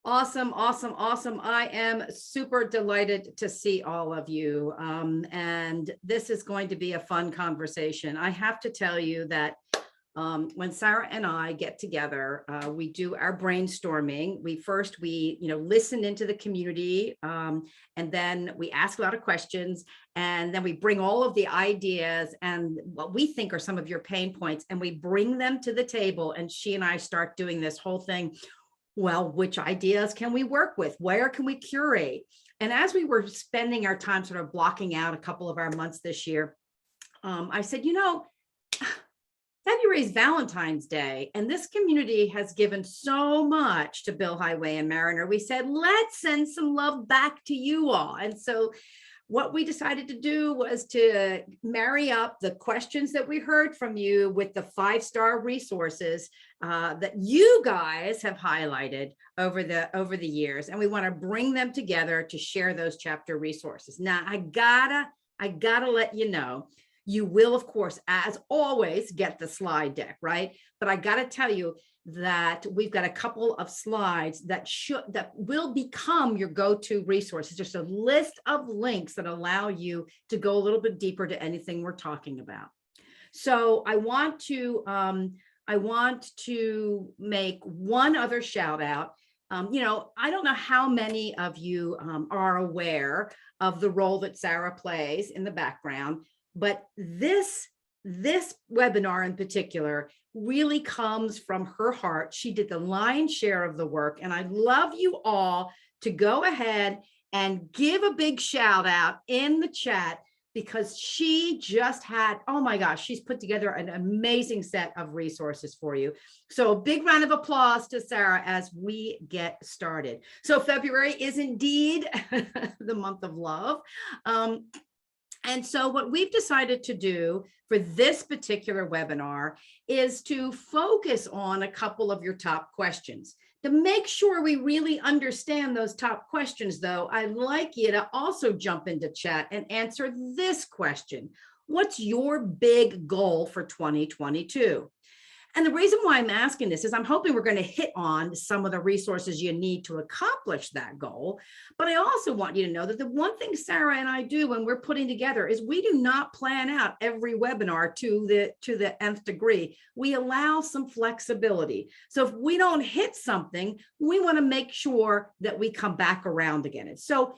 Awesome, awesome, awesome. I am super delighted to see all of you. And this is going to be a fun conversation. I have to tell you that when Sarah and I get together, we do our brainstorming. We listen into the community, and then we ask a lot of questions, and then we bring all of the ideas and what we think are some of your pain points, and we bring them to the table. And she and I start doing this whole thing. Well, which ideas can we work with? Where can we curate? And as we were spending our time sort of blocking out a couple of our months this year, I said, February is Valentine's Day, and this community has given so much to Billhighway and Mariner. We said, let's send some love back to you all. And so what we decided to do was to marry up the questions that we heard from you with the 5-star resources that you guys have highlighted over the years. And we want to bring them together to share those chapter resources. Now, I gotta let you know, you will, of course, as always, get the slide deck, right? But I got to tell you that we've got a couple of slides that will become your go-to resources. Just a list of links that allow you to go a little bit deeper to anything we're talking about. So I want to make one other shout out. I don't know how many of you are aware of the role that Sarah plays in the background, but this webinar in particular really comes from her heart. She did the lion's share of the work, and I'd love you all to go ahead and give a big shout out in the chat, because she just had, oh my gosh, she's put together an amazing set of resources for you. So a big round of applause to Sarah as we get started. So February is indeed the month of love. And so what we've decided to do for this particular webinar is to focus on a couple of your top questions. To make sure we really understand those top questions, though, I'd like you to also jump into chat and answer this question. What's your big goal for 2022? And the reason why I'm asking this is I'm hoping we're going to hit on some of the resources you need to accomplish that goal. But I also want you to know that the one thing Sarah and I do when we're putting together is we do not plan out every webinar to the nth degree. We allow some flexibility. So if we don't hit something, we want to make sure that we come back around again. And so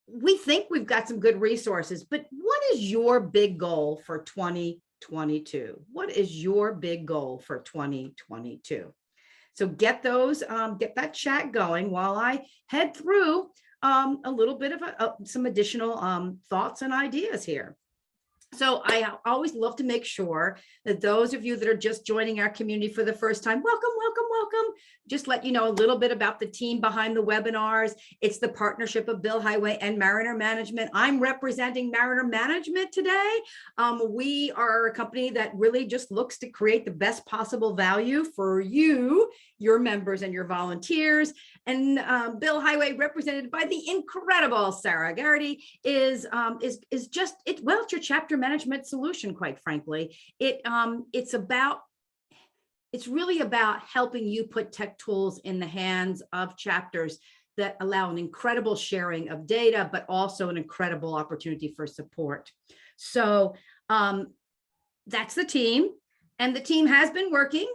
we think we've got some good resources, but what is your big goal for 2022? What is your big goal for 2022? So get that chat going while I head through a little bit of some additional thoughts and ideas here. So I always love to make sure that those of you that are just joining our community for the first time, welcome, welcome, welcome. Just let you know a little bit about the team behind the webinars. It's the partnership of Billhighway and Mariner Management. I'm representing Mariner Management today. We are a company that really just looks to create the best possible value for you, your members and your volunteers. And Billhighway, represented by the incredible Sarah Garrity, is just it's your chapter management solution. Quite frankly, it's really about helping you put tech tools in the hands of chapters that allow an incredible sharing of data, but also an incredible opportunity for support. So that's the team, and the team has been working.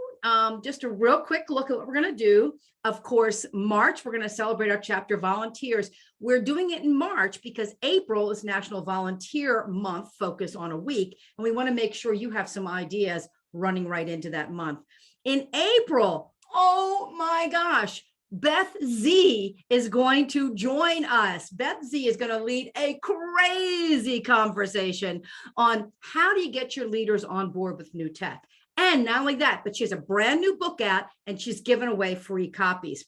Just a real quick look at what we're going to do. Of course, March, we're going to celebrate our chapter volunteers. We're doing it in March because April is National Volunteer Month, focus on a week. And we want to make sure you have some ideas running right into that month. In April, oh my gosh, Beth Z is going to join us. Beth Z is going to lead a crazy conversation on how do you get your leaders on board with new tech. And not only that, but she has a brand new book out and she's giving away free copies.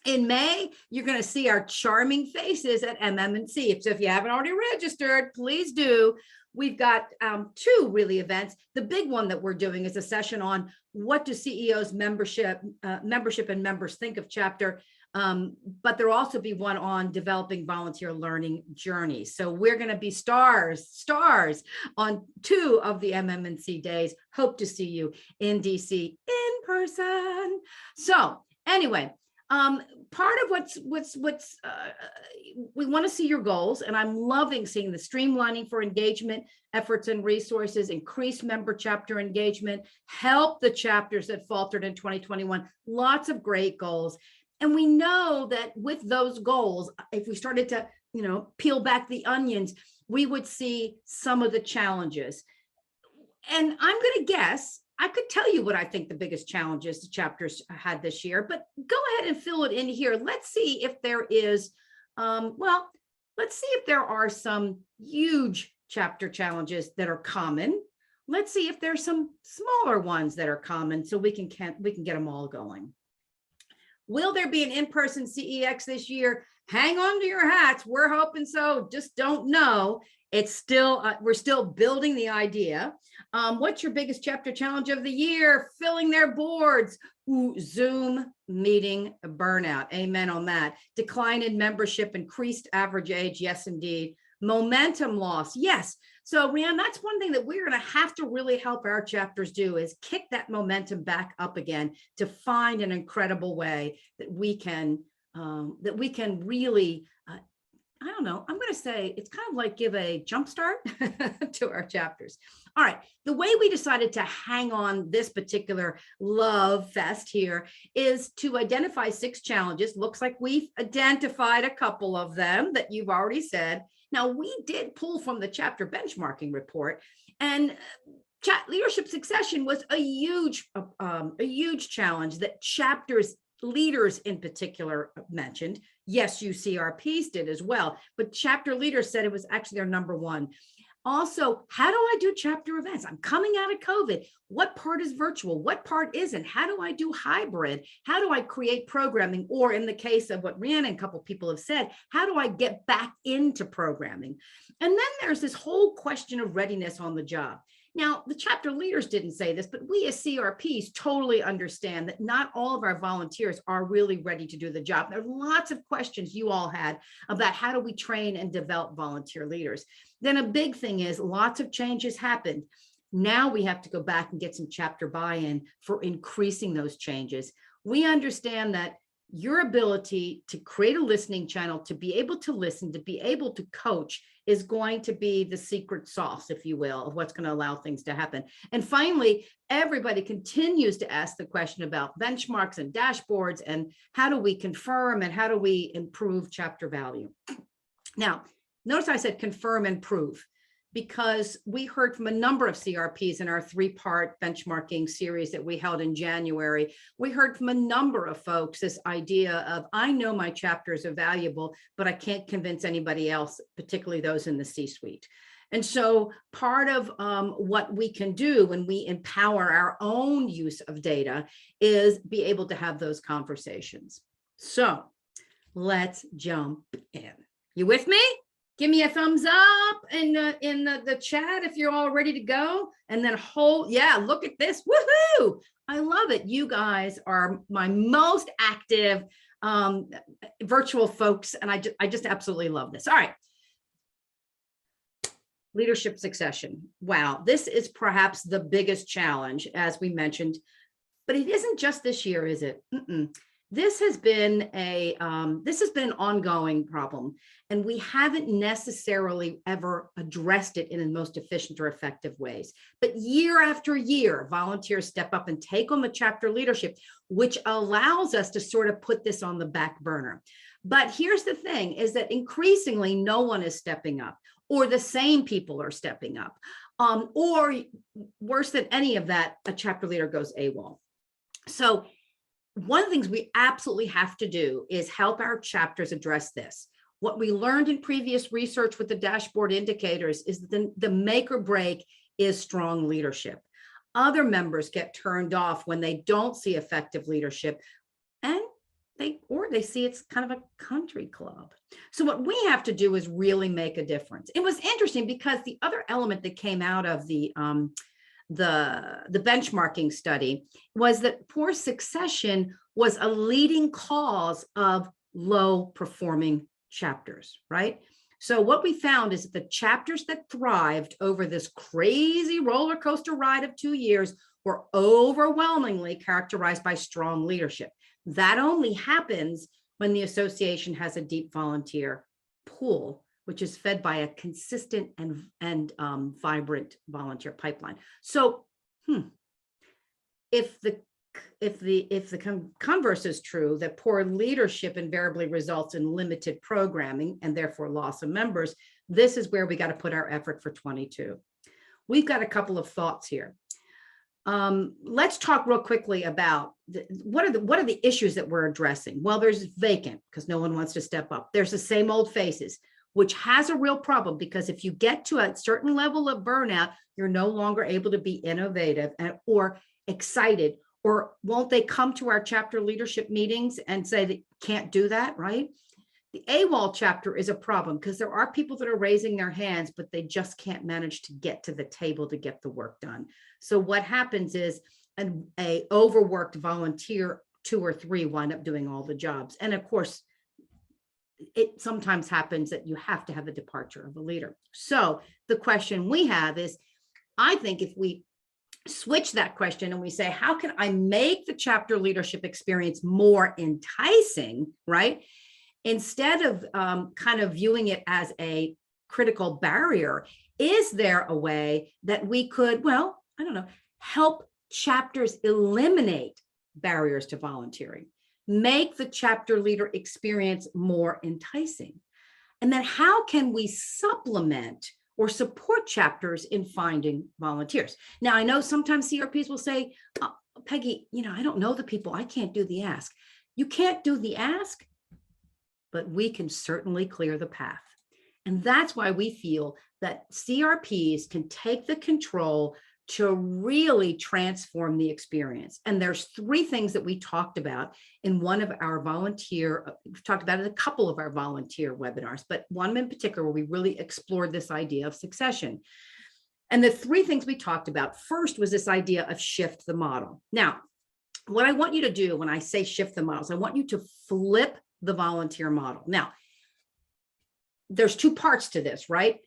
In May, you're going to see our charming faces at MM&C. So if you haven't already registered, please do. We've got two really events. The big one that we're doing is a session on what do CEOs membership and members think of chapter. But there'll also be one on developing volunteer learning journeys. So we're going to be stars on 2 of the MM&C days. Hope to see you in DC in person. So anyway, Part of we want to see your goals, and I'm loving seeing the streamlining for engagement efforts and resources, increase member chapter engagement, help the chapters that faltered in 2021. Lots of great goals. And we know that with those goals, if we started to, peel back the onions, we would see some of the challenges. And I'm going to guess, I could tell you what I think the biggest challenges the chapters had this year, but go ahead and fill it in here. Let's see if there is, let's see if there are some huge chapter challenges that are common. Let's see if there's some smaller ones that are common, so we can get them all going. Will there be an in-person CEX this year? Hang on to your hats. We're hoping so. Just don't know. It's still, we're still building the idea. What's your biggest chapter challenge of the year? Filling their boards. Ooh, Zoom meeting burnout. Amen on that. Decline in membership, increased average age. Yes, indeed. Momentum loss. Yes. So, Rianne, that's one thing that we're going to have to really help our chapters do, is kick that momentum back up again to find an incredible way that we can really, I don't know, I'm going to say it's kind of like give a jump start to our chapters. All right. The way we decided to hang on this particular love fest here is to identify 6 challenges. Looks like we've identified a couple of them that you've already said. Now, we did pull from the chapter benchmarking report, and leadership succession was a huge challenge that chapters leaders in particular mentioned. Yes, you CRPs did as well, but chapter leaders said it was actually their number one. Also, how do I do chapter events? I'm coming out of COVID. What part is virtual? What part isn't? How do I do hybrid? How do I create programming? Or in the case of what Rianne and a couple of people have said, how do I get back into programming? And then there's this whole question of readiness on the job. Now, the chapter leaders didn't say this, but we as CRPs totally understand that not all of our volunteers are really ready to do the job. There are lots of questions you all had about how do we train and develop volunteer leaders. Then a big thing is lots of changes happened. Now we have to go back and get some chapter buy-in for increasing those changes. We understand that your ability to create a listening channel, to be able to listen, to be able to coach is going to be the secret sauce, if you will, of what's going to allow things to happen. And finally, everybody continues to ask the question about benchmarks and dashboards and how do we confirm and how do we improve chapter value. Now, notice I said confirm and prove, because we heard from a number of CRPs in our 3-part benchmarking series that we held in January. We heard from a number of folks this idea of, I know my chapters are valuable, but I can't convince anybody else, particularly those in the C-suite. And so part of what we can do when we empower our own use of data is be able to have those conversations. So let's jump in. You with me? Give me a thumbs up in the chat if you're all ready to go. And then look at this. Woohoo! I love it. You guys are my most active virtual folks. And I just absolutely love this. All right. Leadership succession. Wow. This is perhaps the biggest challenge, as we mentioned, but it isn't just this year, is it? This has been an ongoing problem, and we haven't necessarily ever addressed it in the most efficient or effective ways. But year after year, volunteers step up and take on the chapter leadership, which allows us to sort of put this on the back burner. But here's the thing, is that increasingly no one is stepping up, or the same people are stepping up, or worse than any of that, a chapter leader goes AWOL. So one of the things we absolutely have to do is help our chapters address this. What we learned in previous research with the dashboard indicators is that the make or break is strong leadership. Other members get turned off when they don't see effective leadership, and they see it's kind of a country club. So what we have to do is really make a difference. It was interesting because the other element that came out of the benchmarking study was that poor succession was a leading cause of low performing chapters, right? So what we found is that the chapters that thrived over this crazy roller coaster ride of 2 years or overwhelmingly characterized by strong leadership. That only happens when the association has a deep volunteer pool, which is fed by a consistent and vibrant volunteer pipeline. So, if the converse is true, that poor leadership invariably results in limited programming and therefore loss of members, this is where we got to put our effort for 22. We've got a couple of thoughts here. Let's talk real quickly about what are the issues that we're addressing. Well, there's vacant because no one wants to step up. There's the same old faces, which has a real problem, because if you get to a certain level of burnout, you're no longer able to be innovative or excited. Or won't they come to our chapter leadership meetings and say they can't do that, right? The AWOL chapter is a problem because there are people that are raising their hands, but they just can't manage to get to the table to get the work done. So what happens is a overworked volunteer, 2 or 3, wind up doing all the jobs. And of course, it sometimes happens that you have to have a departure of a leader. So the question we have is, I think if we switch that question and we say, how can I make the chapter leadership experience more enticing, right? Instead of kind of viewing it as a critical barrier, is there a way that we could, well, I don't know, help chapters eliminate barriers to volunteering, make the chapter leader experience more enticing? And then how can we supplement or support chapters in finding volunteers? Now, I know sometimes CRPs will say, oh, Peggy, I don't know the people. I can't do the ask. You can't do the ask, but we can certainly clear the path. And that's why we feel that CRPs can take the control to really transform the experience. And there's 3 things that we talked about in one of our we've talked about it in a couple of our volunteer webinars, but one in particular where we really explored this idea of succession. And the 3 things we talked about, first was this idea of shift the model. Now, what I want you to do when I say shift the models, I want you to flip the volunteer model. Now, there's 2 parts to this, right?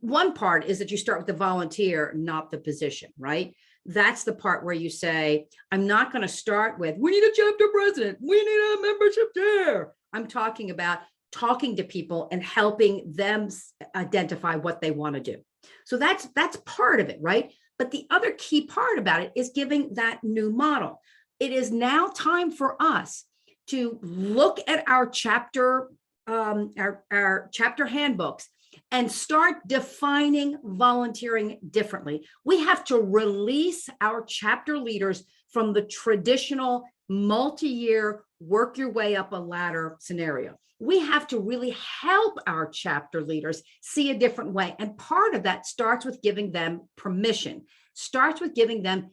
One part is that you start with the volunteer, not the position, right? That's the part where you say, I'm not going to start with, we need a chapter president, we need a membership chair. I'm talking about talking to people and helping them identify what they want to do. So that's part of it, right? But the other key part about it is giving that new model. It is now time for us to look at our chapter, our chapter handbooks and start defining volunteering differently. We have to release our chapter leaders from the traditional multi-year work your way up a ladder scenario. We have to really help our chapter leaders see a different way. And part of that starts with giving them permission, to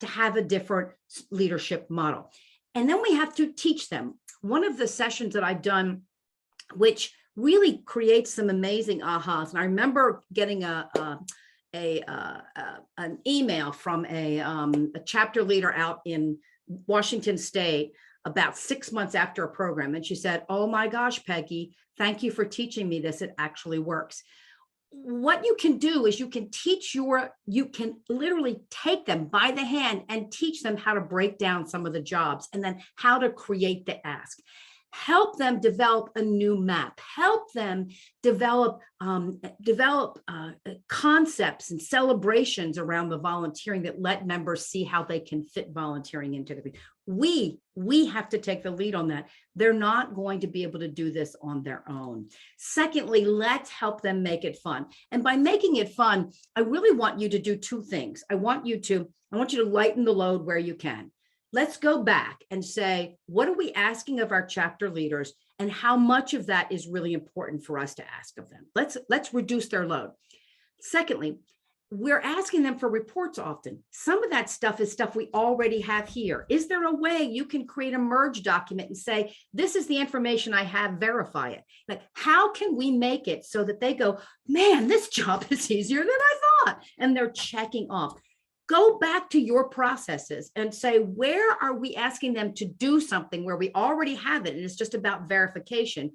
have a different leadership model. And then we have to teach them. One of the sessions that I've done, which really creates some amazing ahas. And I remember getting an email from a chapter leader out in Washington State about 6 months after a program. And she said, oh my gosh, Peggy, thank you for teaching me this. It actually works. What you can do is you can literally take them by the hand and teach them how to break down some of the jobs and then how to create the ask. Help them develop a new map, help them develop concepts and celebrations around the volunteering that let members see how they can fit volunteering into the we have to take the lead on that. They're not going to be able to do this on their own. Secondly, let's help them make it fun. And by making it fun, I really want you to do 2 things. I want you to lighten the load where you can. Let's go back and say, what are we asking of our chapter leaders and how much of that is really important for us to ask of them? Let's reduce their load. Secondly, we're asking them for reports often. Some of that stuff is stuff we already have here. Is there a way you can create a merge document and say, this is the information I have, verify it? Like, how can we make it so that they go, man, this job is easier than I thought, and they're checking off? Go back to your processes and say, where are we asking them to do something where we already have it and it's just about verification?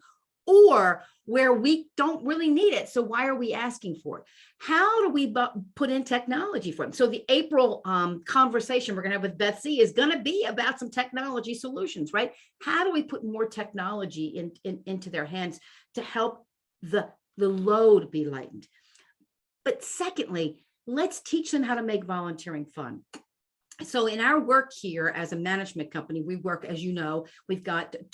or where we don't really need it. So why are we asking for it? How do we put in technology for them? So the April conversation we're going to have with Beth Z is going to be about some technology solutions, right? How do we put more technology into their hands to help the load be lightened? But secondly, let's teach them how to make volunteering fun. So in our work here as a management company, we work, as you know,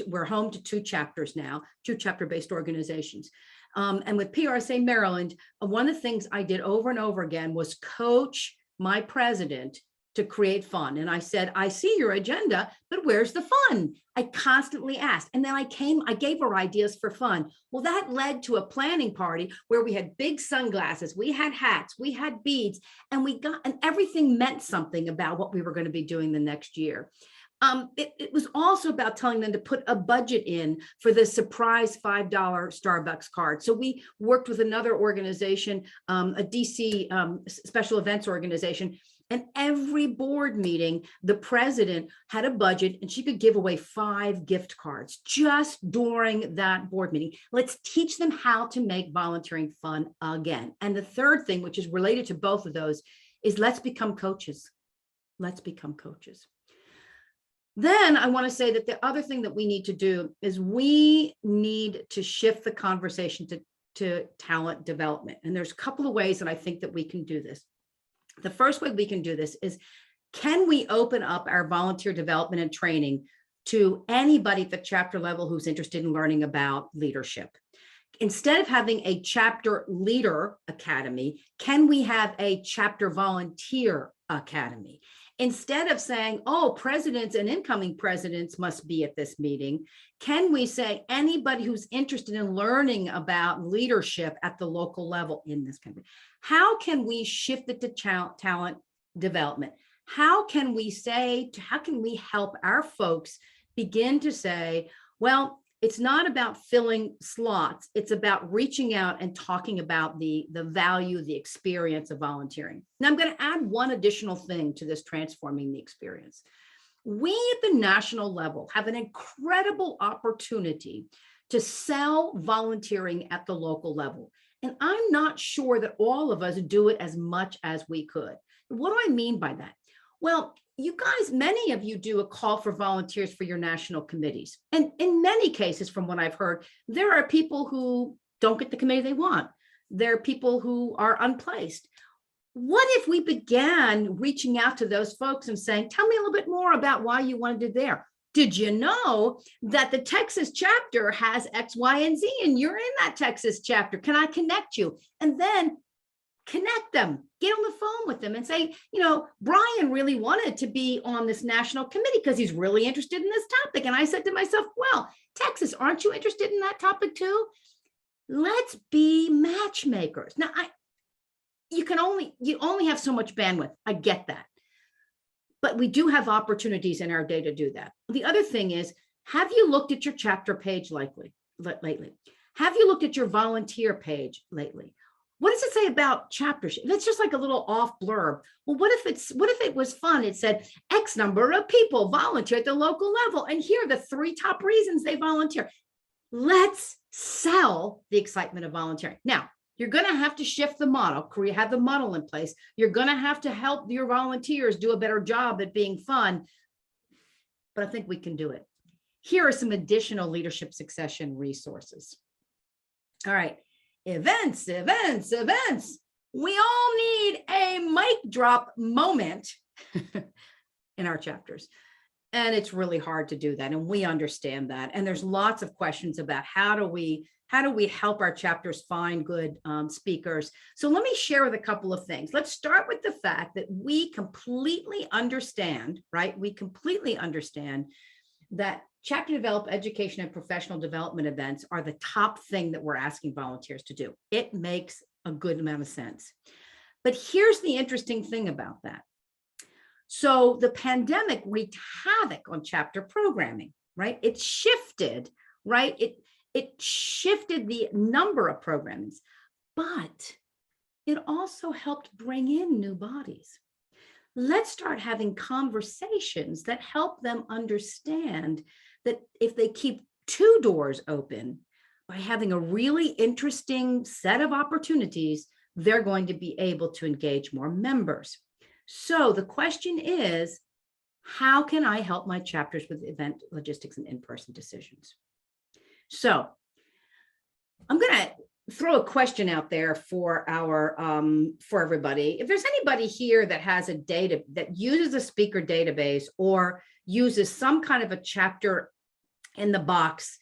we're home to 2 chapters now, 2 chapter-based organizations. And with PRSA Maryland, one of the things I did over and over again was coach my president to create fun. And I said, I see your agenda, but where's the fun? I constantly asked. And then I gave her ideas for fun. Well, that led to a planning party where we had big sunglasses, we had hats, we had beads, and everything meant something about what we were going to be doing the next year. It was also about telling them to put a budget in for the surprise $5 Starbucks card. So we worked with another organization, a DC special events organization. And every board meeting, the president had a budget and she could give away 5 gift cards just during that board meeting. Let's teach them how to make volunteering fun again. And the third thing, which is related to both of those, is let's become coaches. Let's become coaches. Then I want to say that the other thing that we need to do is we need to shift the conversation to talent development. And there's a couple of ways that I think that we can do this. The first way we can do this is, can we open up our volunteer development and training to anybody at the chapter level who's interested in learning about leadership? Instead of having a chapter leader academy, can we have a chapter volunteer academy? Instead of saying, oh, presidents and incoming presidents must be at this meeting, can we say anybody who's interested in learning about leadership at the local level in this country? How can we shift it to talent development? How can we help our folks begin to say, well, it's not about filling slots. It's about reaching out and talking about the value, the experience of volunteering. Now, I'm going to add one additional thing to this transforming the experience. We at the national level have an incredible opportunity to sell volunteering at the local level. And I'm not sure that all of us do it as much as we could. What do I mean by that? Well, you guys, many of you do a call for volunteers for your national committees. And in many cases, from what I've heard, there are people who don't get the committee they want. There are people who are unplaced. What if we began reaching out to those folks and saying, tell me a little bit more about why you wanted it there? Did you know that the Texas chapter has X, Y, and Z, and you're in that Texas chapter? Can I connect you? And then connect them, get on the phone with them and say, you know, Brian really wanted to be on this national committee because he's really interested in this topic. And I said to myself, well, Texas, aren't you interested in that topic too? Let's be matchmakers. Now, you only have so much bandwidth. I get that. But we do have opportunities in our day to do that. The other thing is, have you looked at your chapter page lately? Have you looked at your volunteer page lately? What does it say about chapters? It's just like a little off blurb. Well, what if it was fun? It said X number of people volunteer at the local level, and here are the 3 top reasons they volunteer. Let's sell the excitement of volunteering. Now, you're going to have to shift the model, have the model in place. You're going to have to help your volunteers do a better job at being fun, but I think we can do it. Here are some additional leadership succession resources. All right. Events. We all need a mic drop moment in our chapters. And it's really hard to do that. And we understand that. And there's lots of questions about how do we help our chapters find good speakers. So let me share with a couple of things. Let's start with the fact that we completely understand, right? We completely understand that chapter developed education and professional development events are the top thing that we're asking volunteers to do. It makes a good amount of sense. But here's the interesting thing about that. So the pandemic wreaked havoc on chapter programming, right? It shifted, right? It shifted the number of programmings, but it also helped bring in new bodies. Let's start having conversations that help them understand that if they keep 2 doors open, by having a really interesting set of opportunities, they're going to be able to engage more members. So the question is, how can I help my chapters with event logistics and in-person decisions? So I'm going to throw a question out there for for everybody. If there's anybody here that has a data that uses a speaker database or uses some kind of a chapter in the box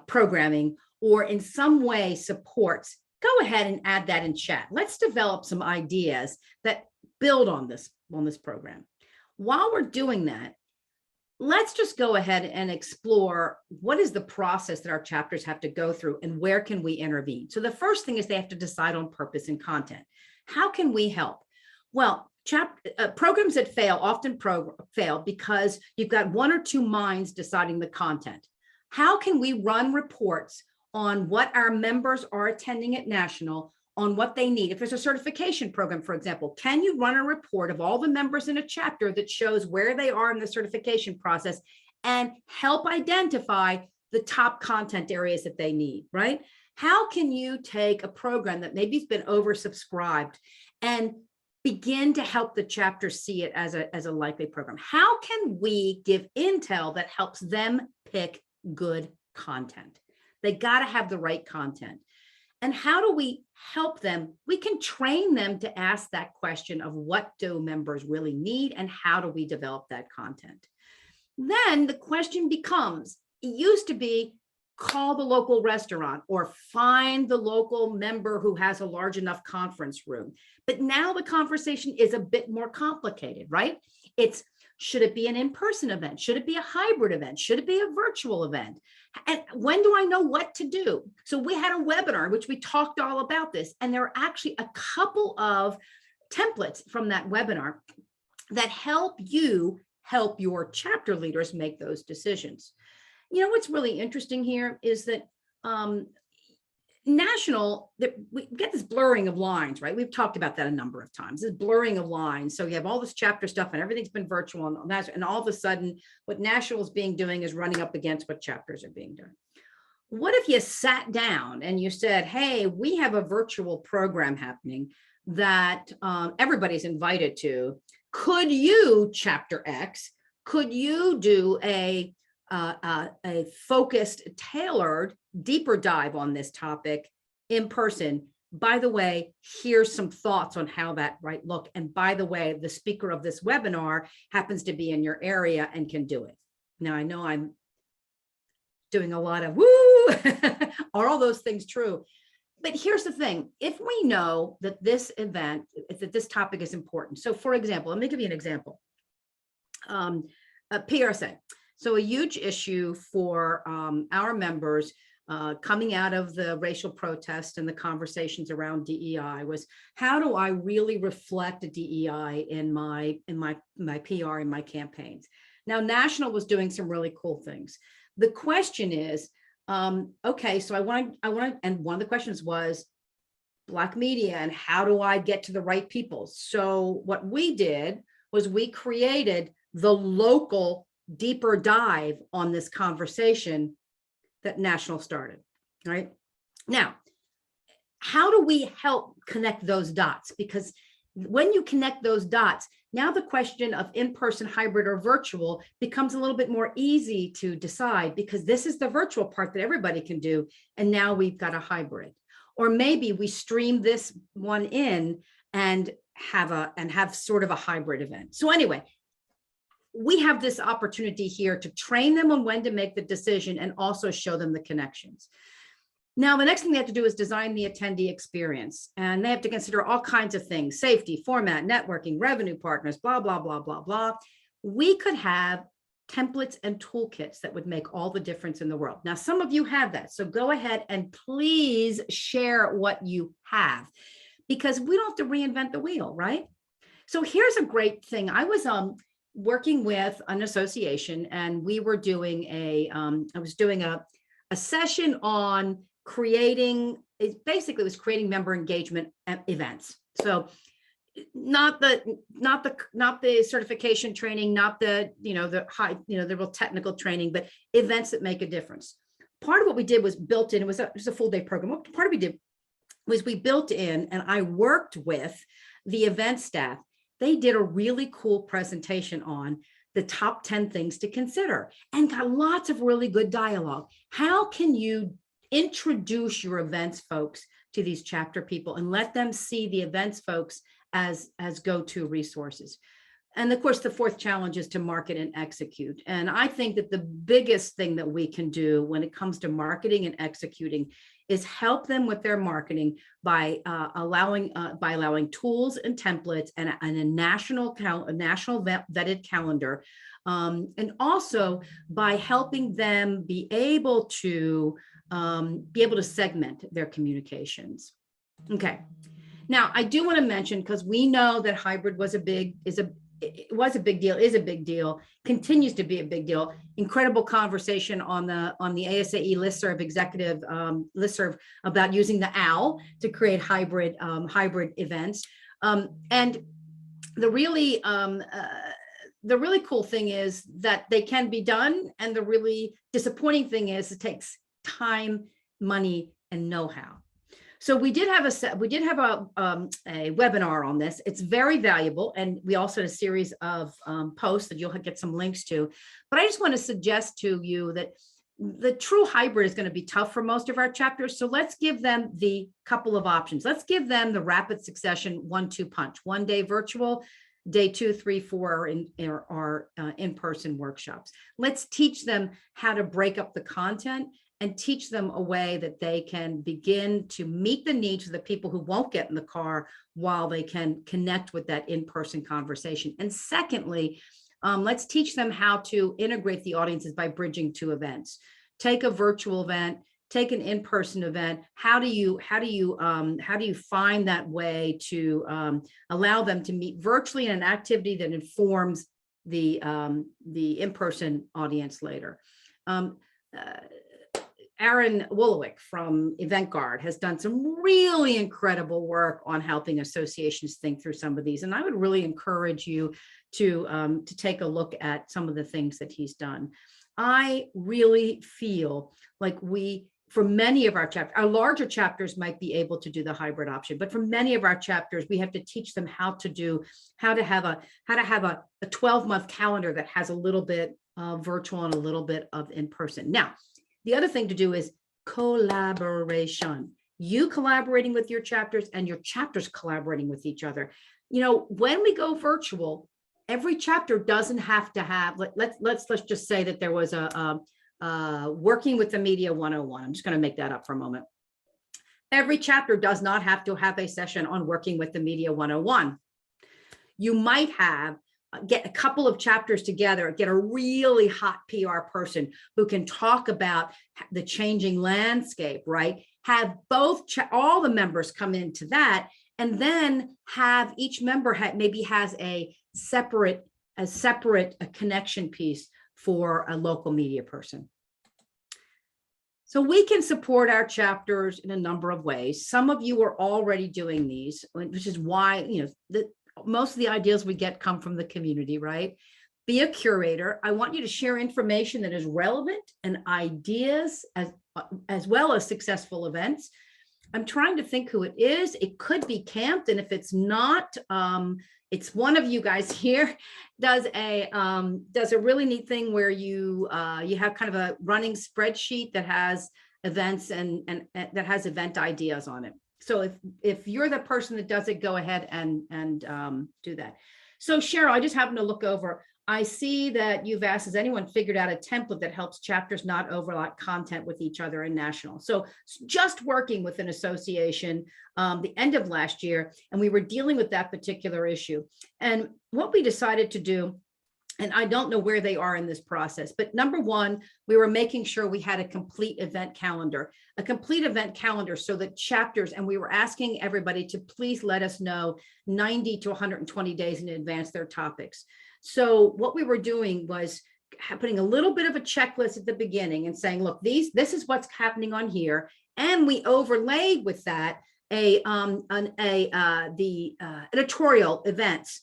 programming, or in some way supports, go ahead and add that in chat. Let's develop some ideas that build on this program. While we're doing that, let's just go ahead and explore what is the process that our chapters have to go through and where can we intervene. So the first thing is they have to decide on purpose and content. How can we help? Well, programs that fail often fail because you've got one or two minds deciding the content. How can we run reports on what our members are attending at National, on what they need? If there's a certification program, for example, can you run a report of all the members in a chapter that shows where they are in the certification process and help identify the top content areas that they need, right? How can you take a program that maybe has been oversubscribed and begin to help the chapter see it as a likely program? How can we give intel that helps them pick good content? They got to have the right content. And how do we help them? We can train them to ask that question of what do members really need and how do we develop that content? Then the question becomes, it used to be call the local restaurant or find the local member who has a large enough conference room. But now the conversation is a bit more complicated, right? It's, should it be an in-person event? Should it be a hybrid event? Should it be a virtual event? And when do I know what to do? So we had a webinar in which we talked all about this. And there are actually a couple of templates from that webinar that help you help your chapter leaders make those decisions. You know, what's really interesting here is that National, that we get this blurring of lines, right? We've talked about that a number of times, this blurring of lines. So you have all this chapter stuff and everything's been virtual, and all of a sudden what National is being doing is running up against what chapters are being done. What if you sat down and you said, hey, we have a virtual program happening that everybody's invited to. Could you, chapter X, could you do a focused, tailored, deeper dive on this topic in person? By the way, here's some thoughts on how that might look. And by the way, the speaker of this webinar happens to be in your area and can do it. Now, I know I'm doing a lot of woo, are all those things true? But here's the thing, if we know that this event, that this topic is important. So for example, let me give you an example. PRSA. So a huge issue for our members coming out of the racial protest and the conversations around DEI was, how do I really reflect DEI in my PR, in my campaigns? Now, National was doing some really cool things. The question is, okay, so I want, and one of the questions was Black media and how do I get to the right people? So what we did was we created the local deeper dive on this conversation that National started, right? Now, how do we help connect those dots? Because when you connect those dots, now the question of in-person, hybrid, or virtual becomes a little bit more easy to decide, because this is the virtual part that everybody can do. And now we've got a hybrid, or maybe we stream this one in and have sort of a hybrid event. So anyway, we have this opportunity here to train them on when to make the decision and also show them the connections. Now, the next thing they have to do is design the attendee experience, and they have to consider all kinds of things: safety, format, networking, revenue partners, blah, blah, blah, blah, blah. We could have templates and toolkits that would make all the difference in the world. Now, some of you have that, so go ahead and please share what you have, because we don't have to reinvent the wheel, right? So here's a great thing. I was working with an association, and we were doing I was doing a session on creating, basically it was creating member engagement events. So not the certification training, not the, the high, the real technical training, but events that make a difference. part of what we did was built in, it was a full day program. What part of we did was we built in, and I worked with the event staff. They did a really cool presentation on the top 10 things to consider and got lots of really good dialogue. How can you introduce your events folks to these chapter people and let them see the events folks as go-to resources? And of course, the fourth challenge is to market and execute. And I think that the biggest thing that we can do when it comes to marketing and executing is help them with their marketing by allowing tools and templates and a national vetted calendar, and also by helping them be able to segment their communications. Okay. Now, I do want to mention, because we know that hybrid was a big deal, continues to be a big deal. Incredible conversation on the ASAE listserv, executive listserv, about using the OWL to create hybrid events. And the really cool thing is that they can be done, and the really disappointing thing is it takes time, money, and know-how. So we did have a webinar on this. It's very valuable, and we also had a series of posts that you'll get some links to. But I just want to suggest to you that the true hybrid is going to be tough for most of our chapters. So let's give them the couple of options. Let's give them the rapid succession 1-2 punch: 1 day virtual, day 2, 3, 4 are in-person workshops. Let's teach them how to break up the content and teach them a way that they can begin to meet the needs of the people who won't get in the car while they can connect with that in-person conversation. And secondly, let's teach them how to integrate the audiences by bridging two events. Take a virtual event, take an in-person event. How do you find that way to allow them to meet virtually in an activity that informs the in-person audience later? Aaron Wolowick from Event Guard has done some really incredible work on helping associations think through some of these. And I would really encourage you to take a look at some of the things that he's done. I really feel like for many of our chapters, our larger chapters might be able to do the hybrid option, but for many of our chapters, we have to teach them how to have a 12-month calendar that has a little bit of virtual and a little bit of in-person. Now, the other thing to do is collaboration. You collaborating with your chapters and your chapters collaborating with each other. You know, when we go virtual, every chapter doesn't have to have, let's just say that there was a working with the media 101. I'm just going to make that up for a moment. Every chapter does not have to have a session on working with the media 101. You might get a couple of chapters together, get a really hot PR person who can talk about the changing landscape, right? Have all the members come into that, and then have each member maybe has a separate connection piece for a local media person. So we can support our chapters in a number of ways. Some of you are already doing these, which is why, most of the ideas we get come from the community, right? Be a curator. I want you to share information that is relevant and ideas as well as successful events. I'm trying to think who it is. It could be Camped, and if it's not, it's one of you guys here does a really neat thing where you have kind of a running spreadsheet that has events and that has event ideas on it. So if you're the person that does it, go ahead and do that. So Cheryl, I just happened to look over. I see that you've asked, has anyone figured out a template that helps chapters not overlap content with each other in national? So just working with an association the end of last year, and we were dealing with that particular issue. And what we decided to do, and I don't know where they are in this process, but number one, we were making sure we had a complete event calendar so that chapters, and we were asking everybody to please let us know 90 to 120 days in advance their topics. So what we were doing was putting a little bit of a checklist at the beginning and saying, look, this is what's happening on here. And we overlaid with that the editorial events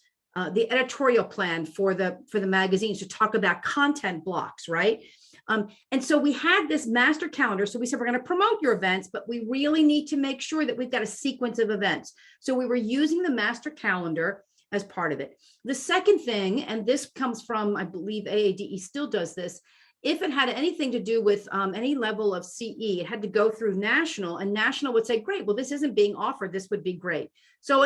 the editorial plan for the magazines to talk about content blocks, right? And so we had this master calendar. So we said, we're going to promote your events, but we really need to make sure that we've got a sequence of events. So we were using the master calendar as part of it. The second thing, and this comes from, I believe AADE still does this, if it had anything to do with any level of CE, it had to go through national, and national would say, great, well, this isn't being offered, this would be great. So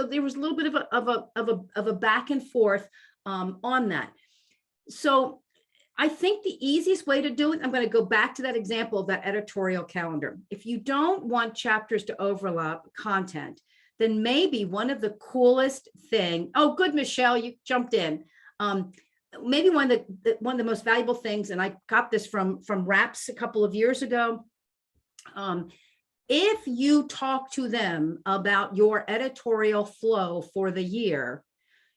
there was a little bit of a back and forth on that. So I think the easiest way to do it, I'm going to go back to that example of that editorial calendar. If you don't want chapters to overlap content, then maybe one of the coolest thing, oh, good, Michelle, you jumped in. Maybe one of the most valuable things, and I got this from RAPS a couple of years ago. If you talk to them about your editorial flow for the year,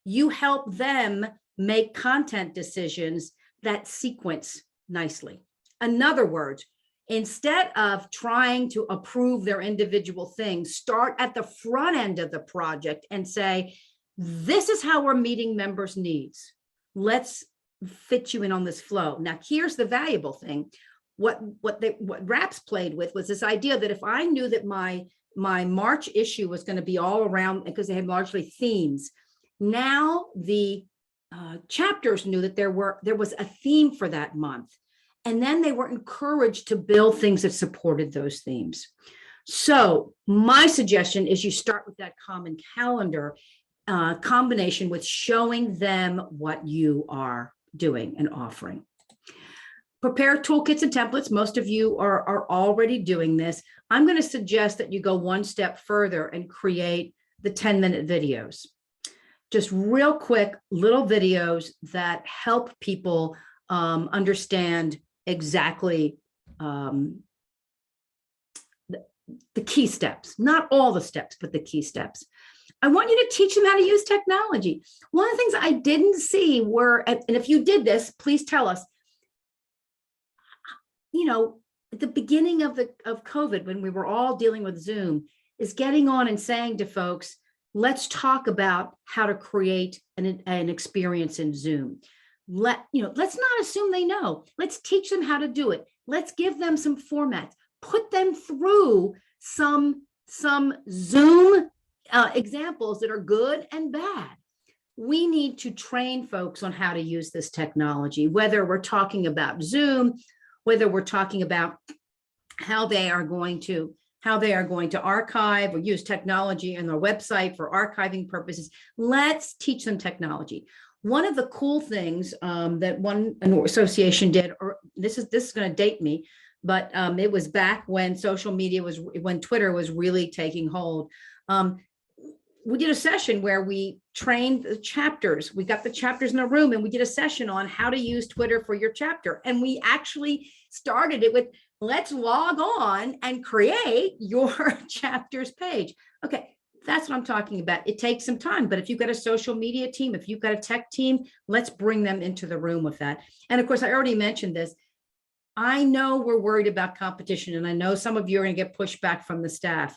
you help them make content decisions that sequence nicely. In other words, instead of trying to approve their individual things, start at the front end of the project and say, this is how we're meeting members' needs. Let's fit you in on this flow. Now, here's the valuable thing. What RAPS played with was this idea that if I knew that my March issue was going to be all around, because they had largely themes, now the chapters knew that there was a theme for that month. And then they were encouraged to build things that supported those themes. So my suggestion is you start with that common calendar combination with showing them what you are doing and offering. Prepare toolkits and templates. Most of you are already doing this. I'm going to suggest that you go one step further and create the 10-minute videos. Just real quick little videos that help people understand exactly the key steps, not all the steps, but the key steps. I want you to teach them how to use technology. One of the things I didn't see were, and if you did this, please tell us, you know, at the beginning of COVID, when we were all dealing with Zoom, is getting on and saying to folks, let's talk about how to create an experience in Zoom. Let's not assume they know. Let's teach them how to do it. Let's give them some formats. Put them through some Zoom examples that are good and bad. We need to train folks on how to use this technology, whether we're talking about Zoom, whether we're talking about how they are going to archive or use technology in their website for archiving purposes. Let's teach them technology. One of the cool things that an association did, or this is going to date me, but it was back when social media when Twitter was really taking hold. We did a session where we trained the chapters. We got the chapters in a room and we did a session on how to use Twitter for your chapter. And we actually started it with, let's log on and create your chapters page. Okay, that's what I'm talking about. It takes some time, but if you've got a social media team, if you've got a tech team, let's bring them into the room with that. And of course, I already mentioned this. I know we're worried about competition, and I know some of you are going to get pushback from the staff.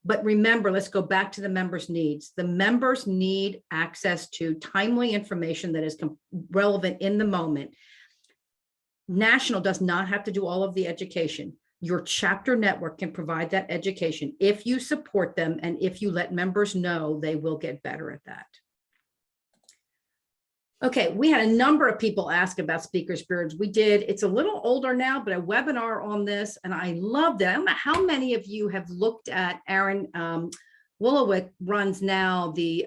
But remember, let's go back to the members' needs. The members need access to timely information that is relevant in the moment. National does not have to do all of the education. Your chapter network can provide that education if you support them and if you let members know, they will get better at that. Okay, we had a number of people ask about speaker experience. We did, it's a little older now, but a webinar on this, and I loved it. I don't know how many of you have looked at Aaron Wolowick runs now the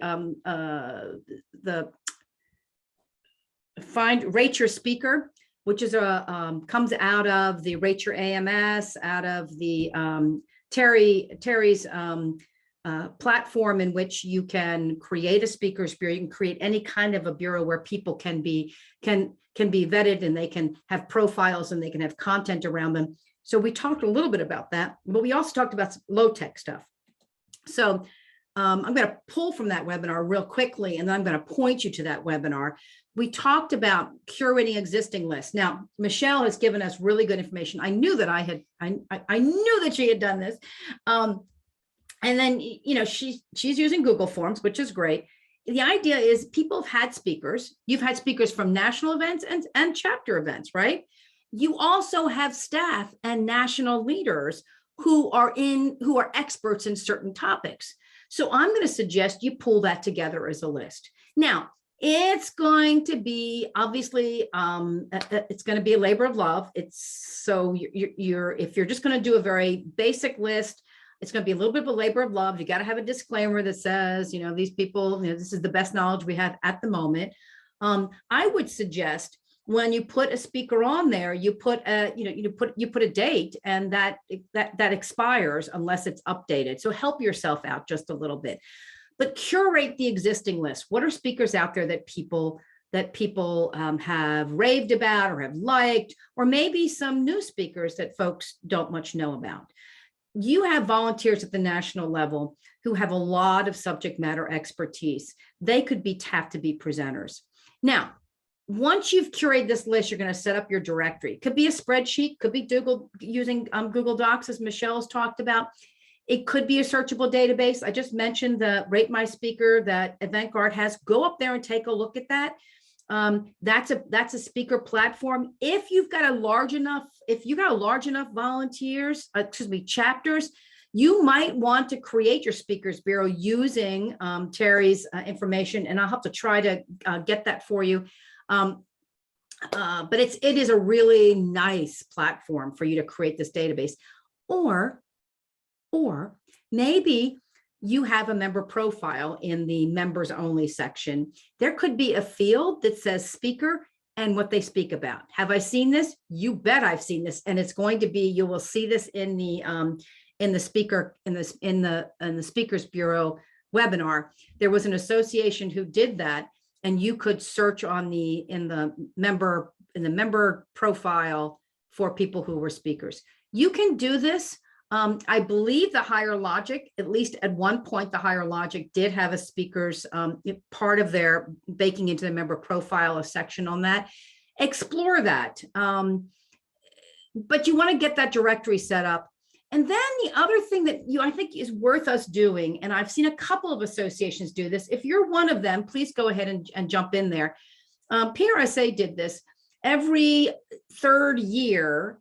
Rate Your Speaker, which is comes out of the Rate Your AMS, out of the Terry's platform in which you can create a speaker's bureau. You can create any kind of a bureau where people can be vetted, and they can have profiles and they can have content around them. So we talked a little bit about that, but we also talked about low-tech stuff. So I'm going to pull from that webinar real quickly, and then I'm going to point you to that webinar. We talked about curating existing lists. Now, Michelle has given us really good information. I knew that I knew that she had done this. And then, you know, she's using Google Forms, which is great. the idea is people have had speakers. You've had speakers from national events and chapter events, right? You also have staff and national leaders who are experts in certain topics. So I'm going to suggest you pull that together as a list. Now, it's going to be obviously it's going to be a labor of love. It's so if you're just going to do a very basic list, it's going to be a little bit of a labor of love. You got to have a disclaimer that says, these people, this is the best knowledge we have at the moment. I would suggest when you put a speaker on there, you put a date, and that expires unless it's updated. So help yourself out just a little bit, but curate the existing list. What are speakers out there that people have raved about or have liked, or maybe some new speakers that folks don't much know about? You have volunteers at the national level who have a lot of subject matter expertise. They could be tapped to be presenters. Now, once you've curated this list, you're going to set up your directory. It could be a spreadsheet, could be using Google Docs, as Michelle's talked about. It could be a searchable database. I just mentioned the Rate My Speaker that EventGuard has. Go up there and take a look at that. That's a speaker platform. If you've got a large enough chapters, you might want to create your speakers bureau using Terry's information, and I'll have to try to get that for you. But it is a really nice platform for you to create this database. Or maybe you have a member profile in the members only section. There could be a field that says speaker and what they speak about. Have I seen this? You bet I've seen this. And it's going to be, you will see this in the Speakers Bureau webinar. There was an association who did that, and you could search in the member profile for people who were speakers. You can do this. I believe the Higher Logic, at least at one point, the Higher Logic did have a speakers part of their baking into the member profile, a section on that. Explore that. But you want to get that directory set up. And then the other thing that I think is worth us doing, and I've seen a couple of associations do this. If you're one of them, please go ahead and jump in there. PRSA did this. Every third year,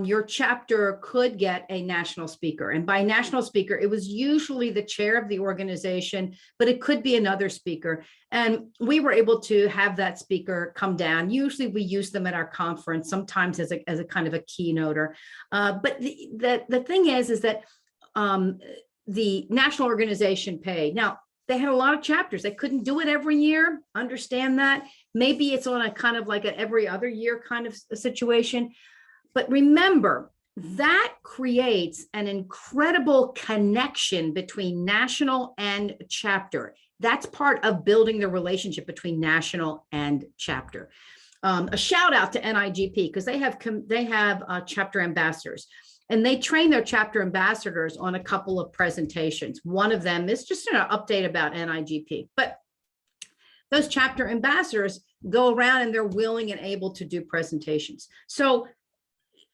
your chapter could get a national speaker. And by national speaker, it was usually the chair of the organization, but it could be another speaker. And we were able to have that speaker come down. Usually we use them at our conference, sometimes as a kind of a keynoter. But the thing is that the national organization paid. Now, they had a lot of chapters. They couldn't do it every year. Understand that. Maybe it's on a kind of like an every other year kind of a situation. But remember, that creates an incredible connection between national and chapter. That's part of building the relationship between national and chapter. A shout out to NIGP, because they have chapter ambassadors, and they train their chapter ambassadors on a couple of presentations. One of them is just an update about NIGP, but those chapter ambassadors go around and they're willing and able to do presentations. So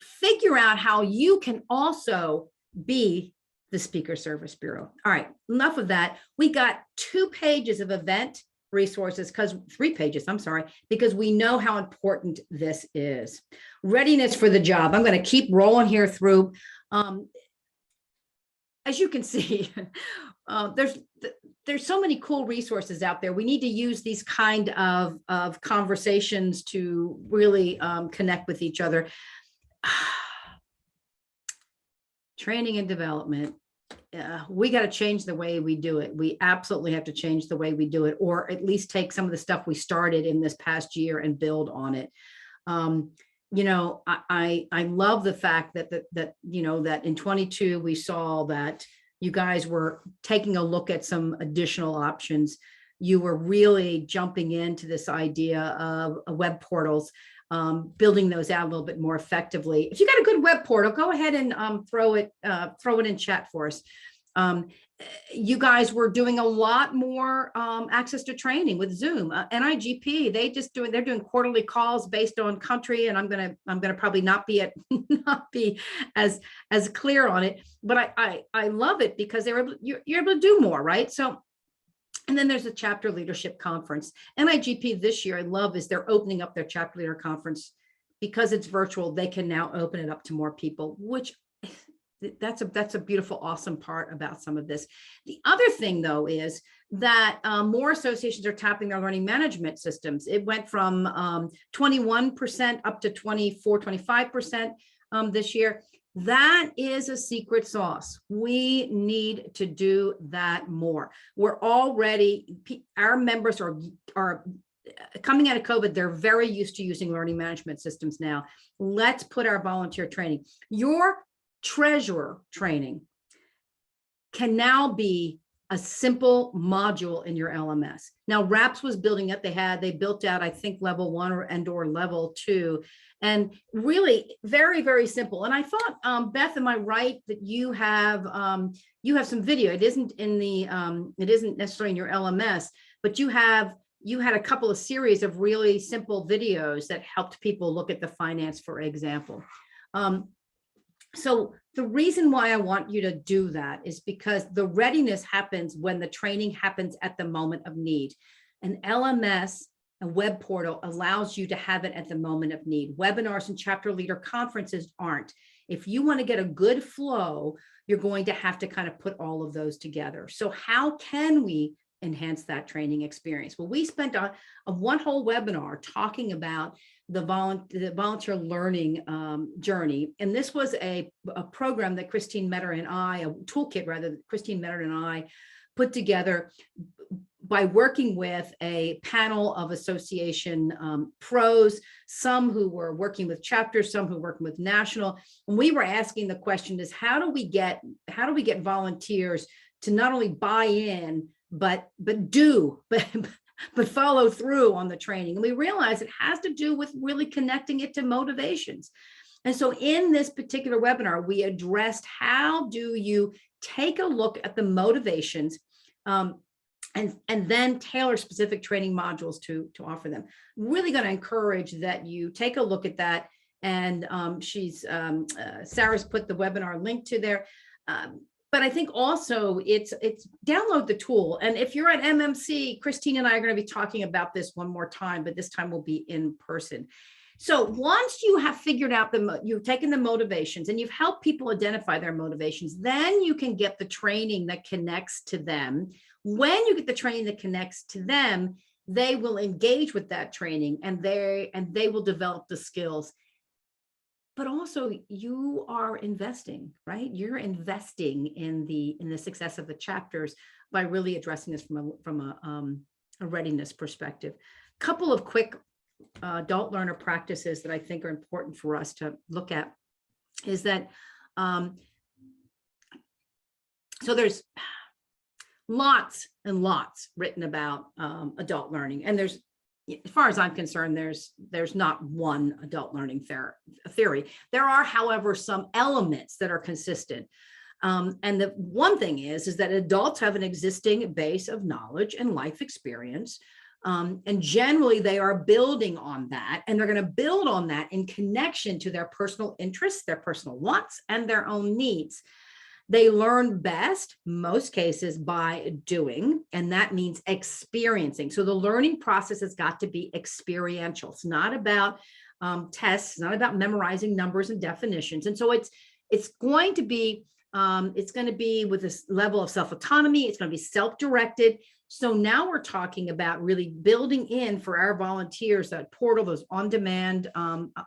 figure out how you can also be the Speaker Service Bureau. All right, enough of that. We got 2 pages of event resources, 3 pages, I'm sorry, because we know how important this is. Readiness for the job. I'm going to keep rolling here through. As you can see, there's so many cool resources out there. We need to use these kind of conversations to really connect with each other. Training and development. We got to change the way we do it. We absolutely have to change the way we do it, or at least take some of the stuff we started in this past year and build on it. I love the fact that in 22 we saw that you guys were taking a look at some additional options. You were really jumping into this idea of web portals, building those out a little bit more effectively. If you got a good web portal, go ahead and throw it in chat for us. You guys were doing a lot more access to training with Zoom. NIGP, they're doing quarterly calls based on country, and I'm gonna probably not be as clear on it, but I love it because you're able to do more, right? So And then there's a chapter leadership conference. NIGP this year, I love, is they're opening up their chapter leader conference because it's virtual. They can now open it up to more people, which that's a beautiful, awesome part about some of this. The other thing, though, is that more associations are tapping their learning management systems. It went from 21% up to 24, 25% this year. That is a secret sauce. We need to do that more. We're already, our members are coming out of COVID. They're very used to using learning management systems now. Let's put our volunteer training. Your treasurer training can now be a simple module in your LMS. Now, RAPS was building it. They built out, I think, level 1 or level 2, and really very, very simple. And I thought, Beth, am I right that you have some video? It isn't in the it isn't necessarily in your LMS, but you had a couple of series of really simple videos that helped people look at the finance, for example. So the reason why I want you to do that is because the readiness happens when the training happens at the moment of need. An LMS, a web portal, allows you to have it at the moment of need. Webinars and chapter leader conferences aren't. If you want to get a good flow, you're going to have to kind of put all of those together. So how can we enhance that training experience? Well, we spent a one whole webinar talking about the volunteer learning journey. And this was a program that Christine Metter and I, a toolkit rather, that Christine Metter and I put together by working with a panel of association pros, some who were working with chapters, some who were working with national. And we were asking the question is, how do we get volunteers to not only buy in, but follow through on the training? And we realized it has to do with really connecting it to motivations. And so in this particular webinar, we addressed how do you take a look at the motivations and then tailor specific training modules to offer them. Really going to encourage that you take a look at that. And Sarah's put the webinar link to there. But I think also it's download the tool. And if you're at MMC, Christine and I are going to be talking about this one more time, but this time will be in person. So once you have figured out you've taken the motivations and you've helped people identify their motivations, then you can get the training that connects to them. When you get the training that connects to them, they will engage with that training and they will develop the skills. But also you are investing, right? You're investing in the success of the chapters by really addressing this from a readiness perspective. Couple of quick adult learner practices that I think are important for us to look at is that, so there's lots and lots written about adult learning, and there's, as far as I'm concerned, there's not one adult learning theory. There are, however, some elements that are consistent. And the one thing is that adults have an existing base of knowledge and life experience. And generally they are building on that, and they're going to build on that in connection to their personal interests, their personal wants, and their own needs. They learn best, most cases, by doing, and that means experiencing. So the learning process has got to be experiential. It's not about tests, it's not about memorizing numbers and definitions. And so it's going to be with this level of self-autonomy. It's going to be self-directed. So now we're talking about really building in for our volunteers that portal, those on-demand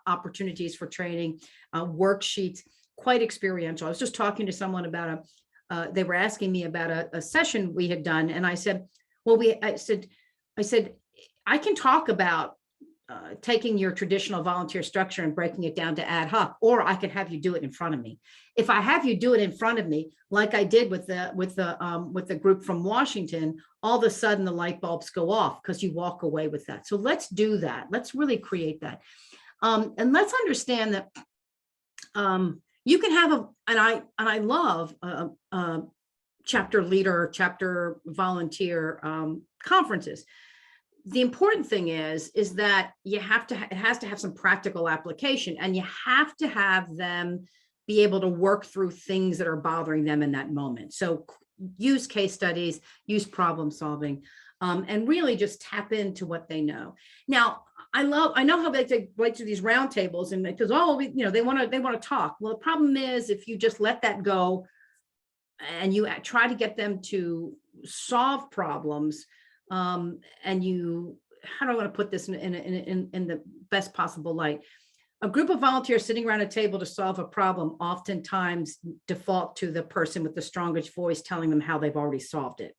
opportunities for training, worksheets, quite experiential. I was just talking to someone about they were asking me about a session we had done. And I said, well, I said, I can talk about taking your traditional volunteer structure and breaking it down to ad hoc, or I can have you do it in front of me. If I have you do it in front of me, like I did with the group from Washington, all of a sudden the light bulbs go off because you walk away with that. So let's do that. Let's really create that. And let's understand that you can have I love chapter leader, chapter volunteer conferences. The important thing is that it has to have some practical application, and you have to have them be able to work through things that are bothering them in that moment. So use case studies, use problem solving, and really just tap into what they know. Now, I know how they like to these roundtables, and because they want to talk. Well, the problem is if you just let that go and you try to get them to solve problems, and you, how do I want to put this in the best possible light? A group of volunteers sitting around a table to solve a problem oftentimes default to the person with the strongest voice telling them how they've already solved it.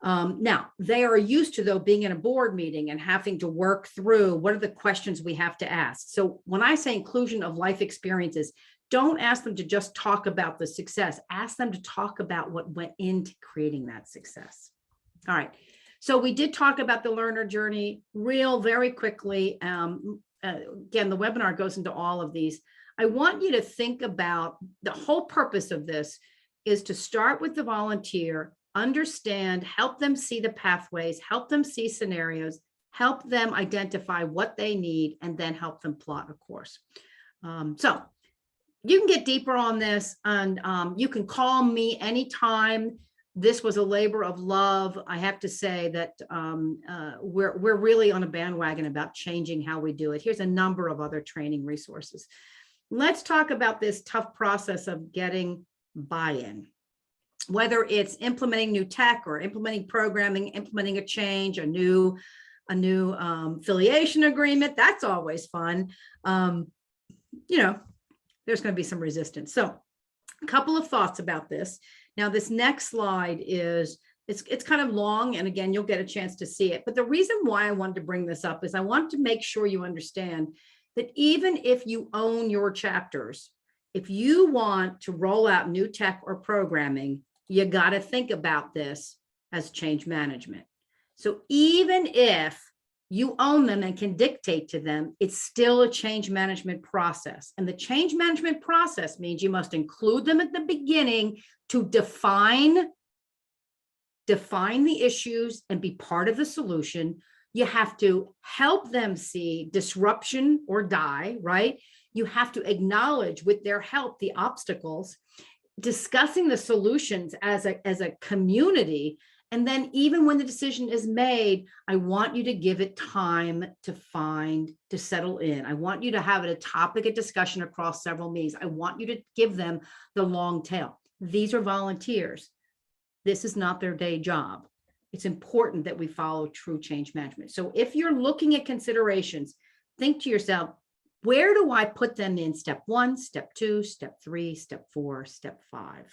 Now, they are used to, though, being in a board meeting and having to work through what are the questions we have to ask. So when I say inclusion of life experiences, don't ask them to just talk about the success. Ask them to talk about what went into creating that success. All right. So we did talk about the learner journey very quickly. Again, the webinar goes into all of these. I want you to think about the whole purpose of this is to start with the volunteer, understand, help them see the pathways, help them see scenarios, help them identify what they need, and then help them plot a course. So you can get deeper on this, and you can call me anytime. This was a labor of love. I have to say that we're really on a bandwagon about changing how we do it. Here's a number of other training resources. Let's talk about this tough process of getting buy-in. Whether it's implementing new tech or implementing programming, implementing a change, a new affiliation agreement, that's always fun. There's going to be some resistance. So a couple of thoughts about this. Now, this next slide it's kind of long, and again, you'll get a chance to see it. But the reason why I wanted to bring this up is I want to make sure you understand that even if you own your chapters, if you want to roll out new tech or programming, you got to think about this as change management. So even if you own them and can dictate to them, it's still a change management process. And the change management process means you must include them at the beginning to define the issues and be part of the solution. You have to help them see disruption or die, right? You have to acknowledge with their help the obstacles, discussing the solutions as a community. And then even when the decision is made, I want you to give it time to settle in. I want you to have it a topic of discussion across several meetings. I want you to give them the long tail. These are volunteers. This is not their day job. It's important that we follow true change management. So if you're looking at considerations, think to yourself, where do I put them in step 1, step 2, step 3, step 4, step 5?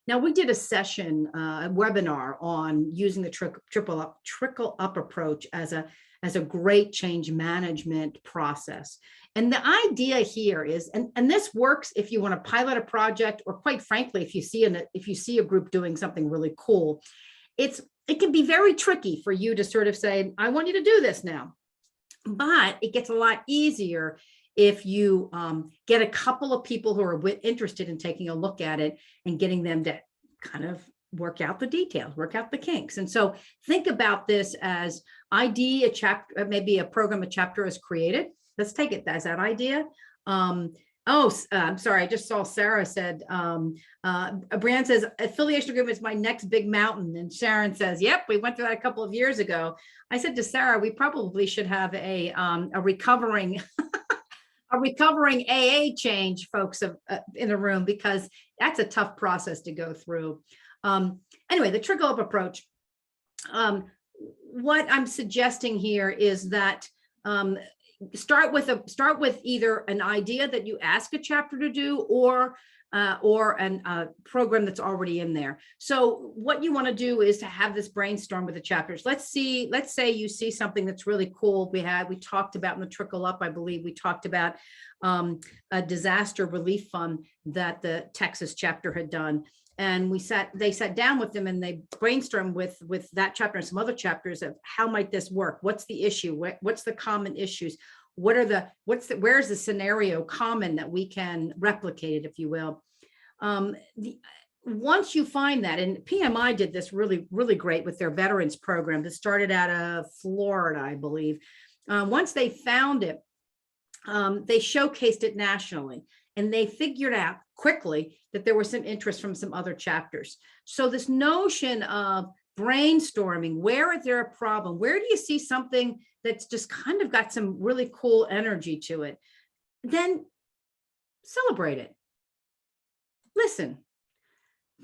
Now, we did a session, a webinar on using the trickle up approach as a great change management process. And the idea here is, and this works if you want to pilot a project, or quite frankly, if you see a group doing something really cool, it can be very tricky for you to sort of say, I want you to do this now. But it gets a lot easier if you get a couple of people who are interested in taking a look at it and getting them to kind of work out the details, work out the kinks. And so think about this as ID, a chapter, maybe a program, a chapter is created. Let's take it as that idea. I'm sorry, I just saw Sarah said, Brianne says, affiliation agreement is my next big mountain. And Sharon says, yep, we went through that a couple of years ago. I said to Sarah, we probably should have a recovering AA change folks in the room, because that's a tough process to go through. Anyway, the trickle up approach. What I'm suggesting here is that start with either an idea that you ask a chapter to do, or a program that's already in there. So what you want to do is to have this brainstorm with the chapters. Let's say you see something that's really cool. We talked about in the trickle up, I believe we talked about a disaster relief fund that the Texas chapter had done. And they sat down with them and they brainstormed with that chapter and some other chapters of how might this work? What's the issue? What's the common issues? Where's the scenario common that we can replicate it, if you will? Once you find that, and PMI did this really, really great with their veterans program that started out of Florida, I believe. Once they found it, they showcased it nationally, and they figured out quickly that there was some interest from some other chapters. So this notion of brainstorming, where is there a problem? Where do you see something that's just kind of got some really cool energy to it? Then celebrate it. Listen.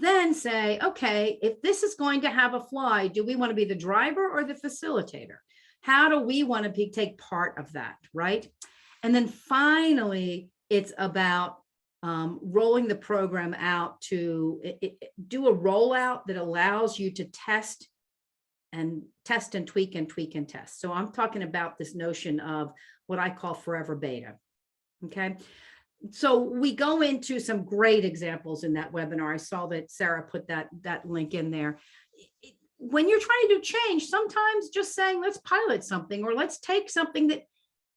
Then say, okay, if this is going to have a fly, do we want to be the driver or the facilitator? How do we want to take part of that, right? And then finally, it's about rolling the program out to do a rollout that allows you to test and tweak and tweak and test. So I'm talking about this notion of what I call forever beta. Okay. So we go into some great examples in that webinar. I saw that Sarah put that link in there. When you're trying to do change, sometimes just saying, let's pilot something, or let's take something that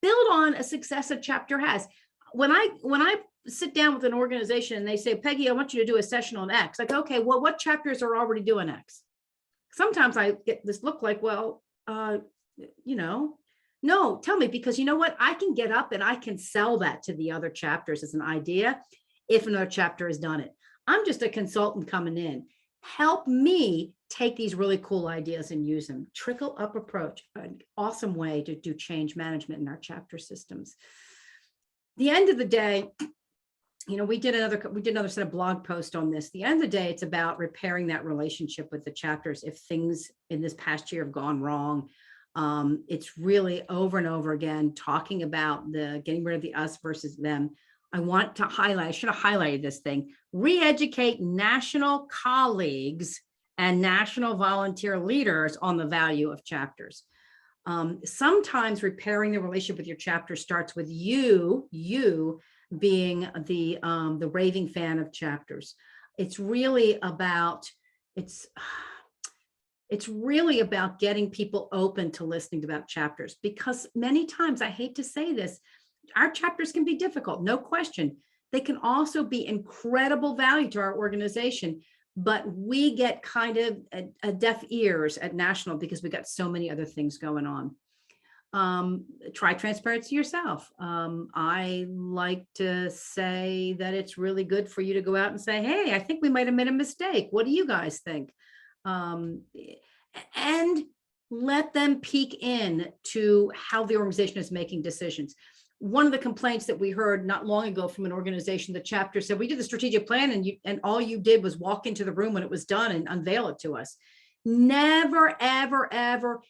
build on a success a chapter has. When I sit down with an organization and they say, Peggy, I want you to do a session on X. Like, okay, well, what chapters are already doing X? Sometimes I get this look like, well, no, tell me, because you know what? I can get up and I can sell that to the other chapters as an idea if another chapter has done it. I'm just a consultant coming in. Help me take these really cool ideas and use them. Trickle up approach, an awesome way to do change management in our chapter systems. The end of the day, we did another set of blog posts on this. The end of the day, it's about repairing that relationship with the chapters. If things in this past year have gone wrong, it's really over and over again, talking about the getting rid of the us versus them. I want to highlight, I should have highlighted this thing, re-educate national colleagues and national volunteer leaders on the value of chapters. Sometimes repairing the relationship with your chapter starts with you being the raving fan of chapters. It's really about getting people open to listening about chapters, because many times, I hate to say this, our chapters can be difficult, no question. They can also be incredible value to our organization, but we get kind of a deaf ears at national because we got so many other things going on. Try transparency yourself. I like to say that it's really good for you to go out and say, hey, I think we might have made a mistake. What do you guys think? And let them peek in to how the organization is making decisions. One of the complaints that we heard not long ago from an organization, the chapter said, we did the strategic plan and all you did was walk into the room when it was done and unveil it to us. Never, ever, ever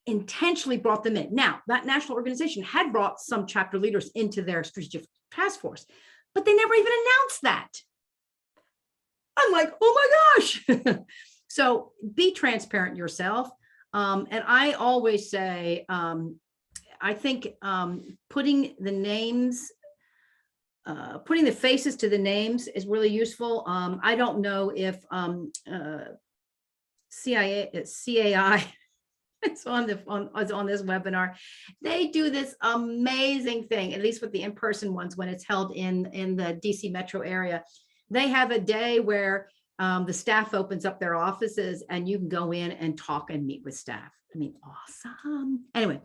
intentionally brought them in. Now, that national organization had brought some chapter leaders into their strategic task force, but they never even announced that. I'm like, oh my gosh. So be transparent yourself. And I always say, I think putting the faces to the names is really useful. I don't know if CAI is on this webinar. They do this amazing thing, at least with the in-person ones when it's held in the DC metro area. They have a day where the staff opens up their offices and you can go in and talk and meet with staff. I mean, awesome. Anyway,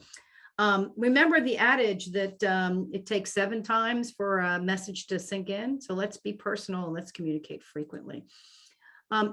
remember the adage that it takes 7 times for a message to sink in. So let's be personal and let's communicate frequently.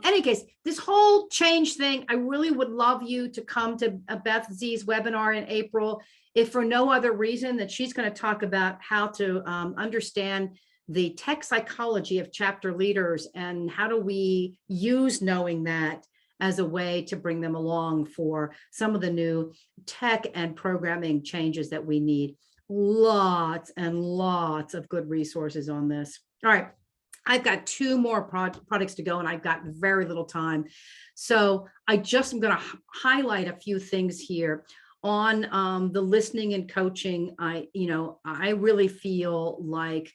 Any case, this whole change thing, I really would love you to come to Beth Z's webinar in April, if for no other reason that she's going to talk about how to understand the tech psychology of chapter leaders and how do we use knowing that as a way to bring them along for some of the new tech and programming changes that we need. Lots and lots of good resources on this. All right, I've got 2 more products to go and I've got very little time. So I just am going to highlight a few things here on the listening and coaching. I really feel like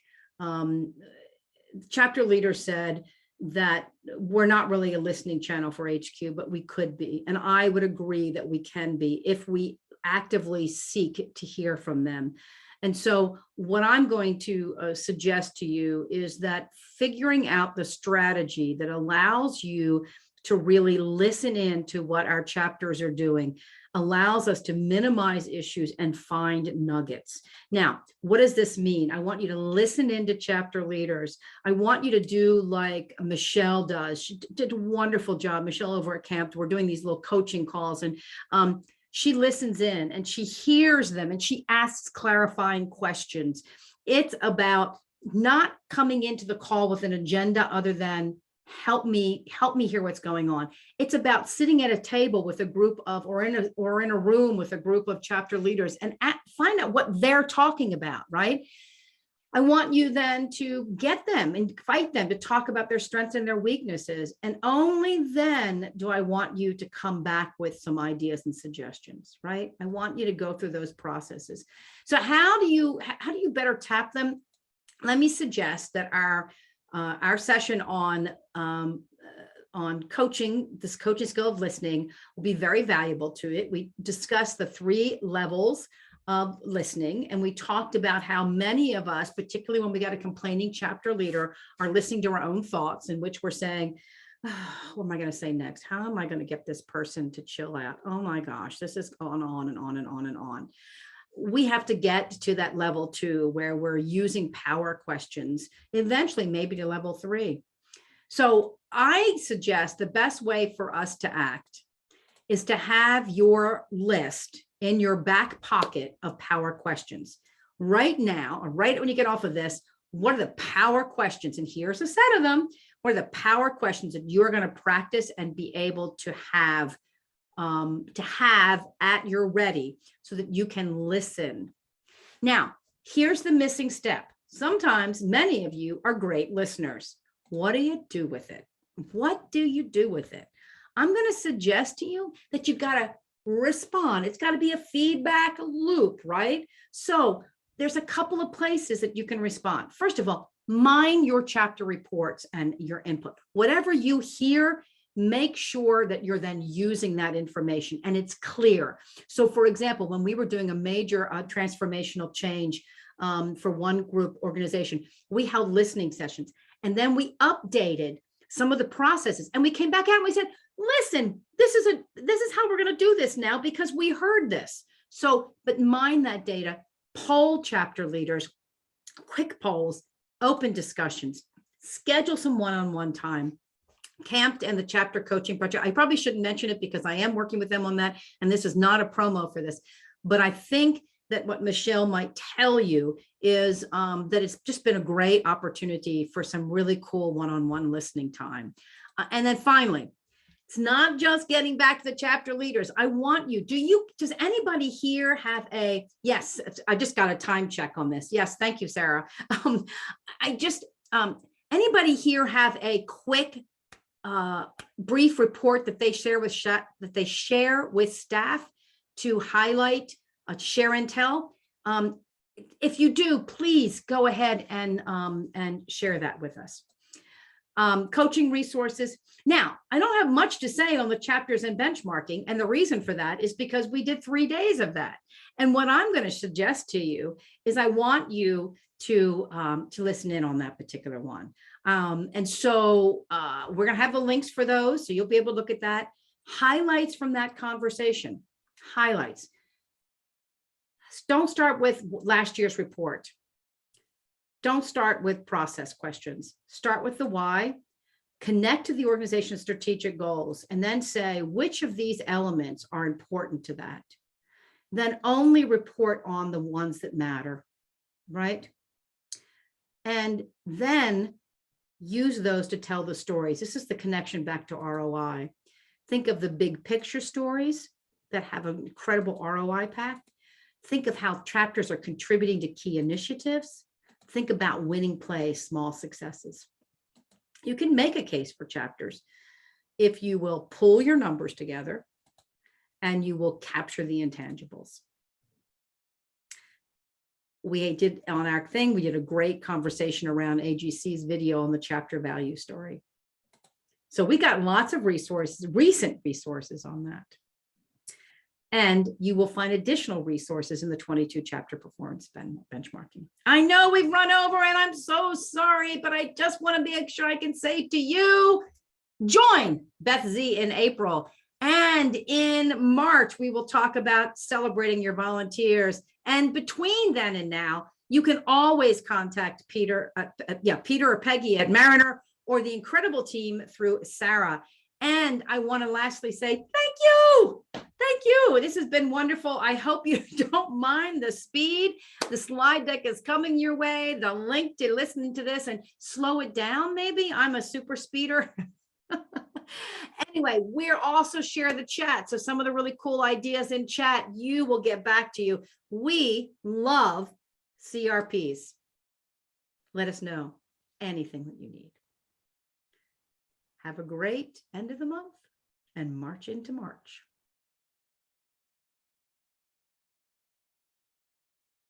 chapter leaders said that we're not really a listening channel for HQ, but we could be. And I would agree that we can be if we actively seek to hear from them. And so what I'm going to suggest to you is that figuring out the strategy that allows you to really listen in to what our chapters are doing, allows us to minimize issues and find nuggets. Now, what does this mean? I want you to listen into chapter leaders. I want you to do like Michelle does. She did a wonderful job. Michelle over at Camp, we're doing these little coaching calls, and she listens in and she hears them and she asks clarifying questions. It's about not coming into the call with an agenda other than help me hear what's going on. It's about sitting at a table with a group of, or in a room with a group of chapter leaders and find out what they're talking about, right? I want you then to get them, invite them to talk about their strengths and their weaknesses. And only then do I want you to come back with some ideas and suggestions, right? I want you to go through those processes. So how do you better tap them? Let me suggest that our session on coaching, this coaching skill of listening, will be very valuable to it. We discussed the 3 levels of listening, and we talked about how many of us, particularly when we got a complaining chapter leader, are listening to our own thoughts, in which we're saying, oh, what am I going to say next? How am I going to get this person to chill out? Oh my gosh, this is going on and on and on and on. We have to get to that level 2, where we're using power questions, eventually maybe to level 3. So I suggest the best way for us to act is to have your list in your back pocket of power questions. Right now, or right when you get off of this, what are the power questions? And here's a set of them. What are the power questions that you're going to practice and be able to have at your ready so that you can listen? Now, here's the missing step. Sometimes many of you are great listeners. What do you do with it? What do you do with it? I'm going to suggest to you that you've got to respond. It's got to be a feedback loop, right? So there's a couple of places that you can respond. First of all, mine your chapter reports and your input. Whatever you hear, make sure that you're then using that information and it's clear. So for example, when we were doing a major transformational change for one group organization, we held listening sessions, and then we updated some of the processes, and we came back out and we said, listen, this is how we're going to do this now because we heard this. So, but mine that data, poll chapter leaders, quick polls, open discussions, schedule some one-on-one time. Camped and the chapter coaching project, I probably shouldn't mention it because I am working with them on that, and this is not a promo for this, but I think that what Michelle might tell you is that it's just been a great opportunity for some really cool one-on-one listening time. And then finally, it's not just getting back to the chapter leaders. I want you, does anybody here have yes, I just got a time check on this. Yes, thank you, Sarah. Anybody here have a quick brief report that they share with staff to highlight, share intel? If you do, please go ahead and share that with us. Coaching resources. Now, I don't have much to say on the chapters and benchmarking, and the reason for that is because we did 3 days of that. And what I'm going to suggest to you is I want you to listen in on that particular one. And so we're going to have the links for those, so you'll be able to look at that. Highlights from that conversation. Highlights. Don't start with last year's report. Don't start with process questions. Start with the why, connect to the organization's strategic goals, and then say which of these elements are important to that. Then only report on the ones that matter, right? And then use those to tell the stories. This is the connection back to ROI. Think of the big picture stories that have an incredible ROI pack. Think of how chapters are contributing to key initiatives. Think about winning plays, small successes. You can make a case for chapters if you will pull your numbers together and you will capture the intangibles. We did on our thing, we did a great conversation around AGC's video on the chapter value story. So we got lots of resources, recent resources on that. And you will find additional resources in the 22 chapter performance benchmarking. I know we've run over and I'm so sorry, but I just want to make sure I can say to you, join Beth Z in April. And in March, we will talk about celebrating your volunteers. And between then and now, you can always contact Peter, Peter or Peggy at Mariner, or the incredible team through Sarah. And I want to lastly say thank you. Thank you. This has been wonderful. I hope you don't mind the speed. The slide deck is coming your way. The link to listening to this and slow it down, maybe. I'm a super speeder. Anyway, we're also share the chat. So some of the really cool ideas in chat, you will get back to you. We love CRPs. Let us know anything that you need. Have a great end of the month and march into March.